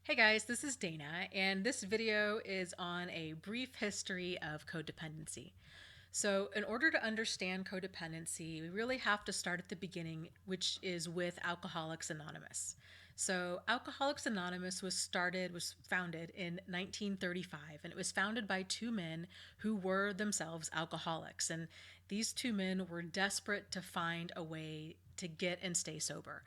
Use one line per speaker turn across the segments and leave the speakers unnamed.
Hey guys, this is Dana, and this video is on a brief history of codependency. So, in order to understand codependency, we really have to start at the beginning, which is with Alcoholics Anonymous. So, Alcoholics Anonymous was founded in 1935, and it was founded by two men who were themselves alcoholics. And these two men were desperate to find a way to get and stay sober.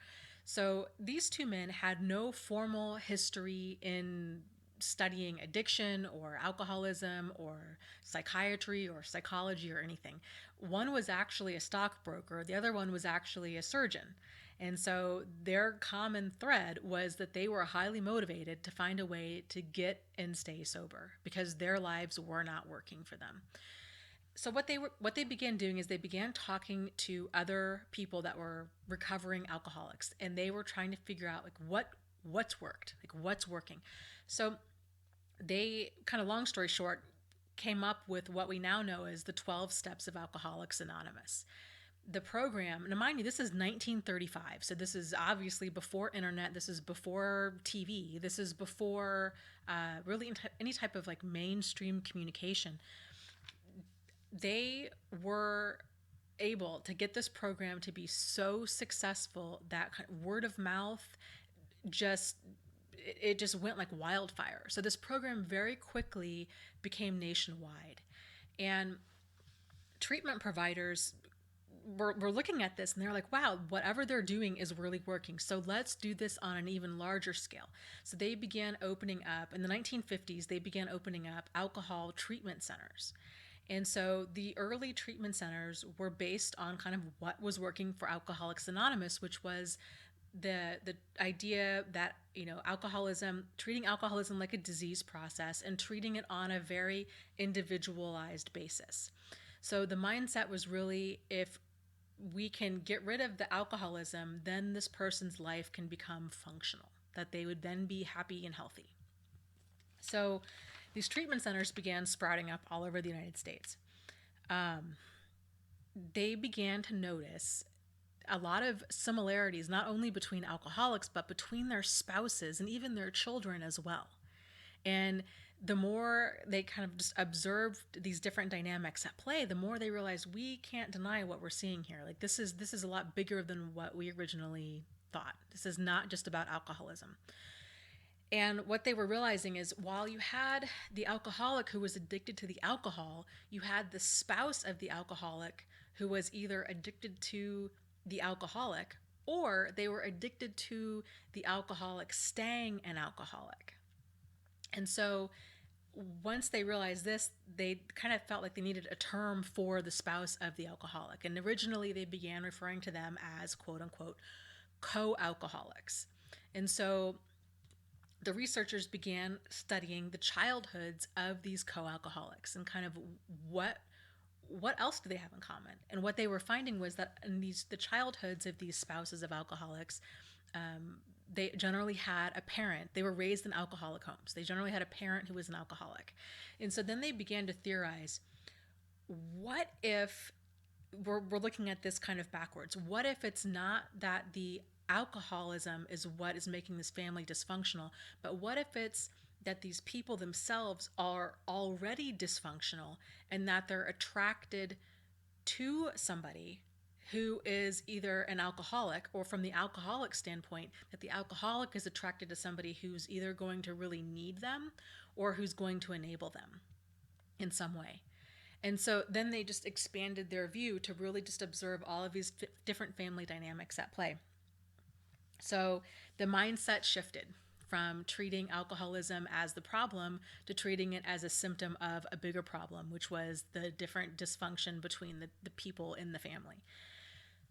So these two men had no formal history in studying addiction or alcoholism or psychiatry or psychology or anything. One was actually a stockbroker, the other one was actually a surgeon. And so their common thread was that they were highly motivated to find a way to get and stay sober because their lives were not working for them. So what they began doing is they began talking to other people that were recovering alcoholics, and they were trying to figure out like what's worked, like what's working. So they, kind of long story short, came up with what we now know as the 12 steps of Alcoholics Anonymous. The program, now mind you, this is 1935, so this is obviously before internet, this is before TV, this is before really any type of like mainstream communication. They were able to get this program to be so successful that word of mouth just it just went like wildfire. So this program very quickly became nationwide. And treatment providers were looking at this and they're like, wow, whatever they're doing is really working. So let's do this on an even larger scale. So they began opening up, in the 1950s, they began opening up alcohol treatment centers. And so the early treatment centers were based on kind of what was working for Alcoholics Anonymous, which was the idea that treating alcoholism like a disease process and treating it on a very individualized basis. So the mindset was really, if we can get rid of the alcoholism, then this person's life can become functional, that they would then be happy and healthy. So these treatment centers began sprouting up all over the United States. They began to notice a lot of similarities, not only between alcoholics, but between their spouses and even their children as well. And the more they kind of just observed these different dynamics at play, the more they realized we can't deny what we're seeing here. Like this is a lot bigger than what we originally thought. This is not just about alcoholism. And what they were realizing is while you had the alcoholic who was addicted to the alcohol, you had the spouse of the alcoholic who was either addicted to the alcoholic or they were addicted to the alcoholic staying an alcoholic. And so once they realized this, they kind of felt like they needed a term for the spouse of the alcoholic. And originally they began referring to them as quote unquote co alcoholics. And so the researchers began studying the childhoods of these co-alcoholics and kind of what what else do they have in common. And what they were finding was that in the childhoods of these spouses of alcoholics, they generally had a parent. They were raised in alcoholic homes. They generally had a parent who was an alcoholic. And so then they began to theorize, what if we're looking at this kind of backwards? What if it's not that the alcoholism is what is making this family dysfunctional, but what if it's that these people themselves are already dysfunctional and that they're attracted to somebody who is either an alcoholic, or from the alcoholic standpoint, that the alcoholic is attracted to somebody who's either going to really need them or who's going to enable them in some way. And so then they just expanded their view to really just observe all of these different family dynamics at play. So the mindset shifted from treating alcoholism as the problem to treating it as a symptom of a bigger problem, which was the different dysfunction between the people in the family.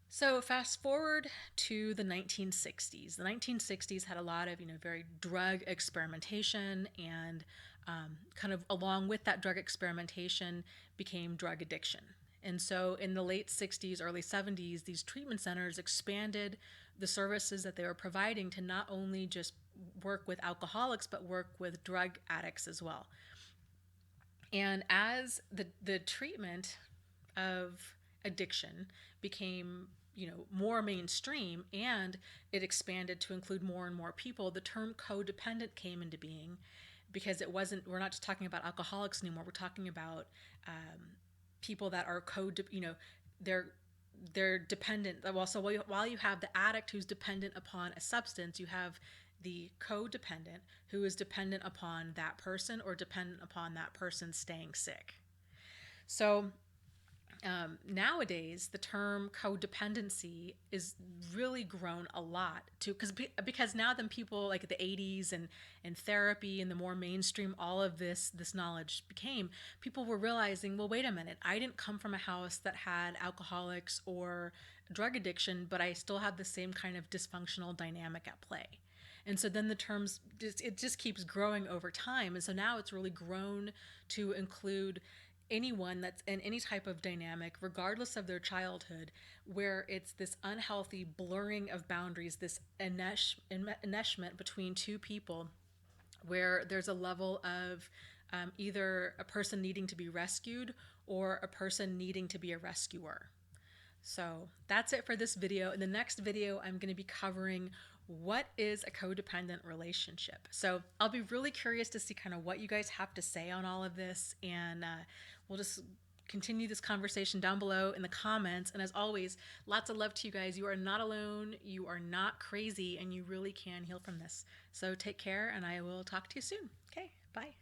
So fast forward to the 1960s. The 1960s had a lot of, very drug experimentation, and kind of along with that drug experimentation became drug addiction. And so in the late 60s, early 70s, these treatment centers expanded the services that they were providing to not only just work with alcoholics, but work with drug addicts as well. And as the treatment of addiction became more mainstream, and it expanded to include more and more people, the term codependent came into being, because we're not just talking about alcoholics anymore. We're talking about people that are they're dependent. Well, so while you have the addict who's dependent upon a substance, you have the codependent who is dependent upon that person, or dependent upon that person staying sick. So nowadays, the term codependency is really grown a lot too, because now then people like the 80s and therapy and the more mainstream all of this knowledge became, people were realizing, well, wait a minute, I didn't come from a house that had alcoholics or drug addiction, but I still have the same kind of dysfunctional dynamic at play. And so then the terms, it just keeps growing over time. And so now it's really grown to include anyone that's in any type of dynamic, regardless of their childhood, where it's this unhealthy blurring of boundaries, this enmeshment between two people, where there's a level of either a person needing to be rescued or a person needing to be a rescuer. So that's it for this video. In the next video, I'm going to be covering what is a codependent relationship. So I'll be really curious to see kind of what you guys have to say on all of this, and we'll just continue this conversation down below in the comments. And as always, lots of love to you guys. You are not alone, you are not crazy, and you really can heal from this. So take care, and I will talk to you soon. Okay, bye.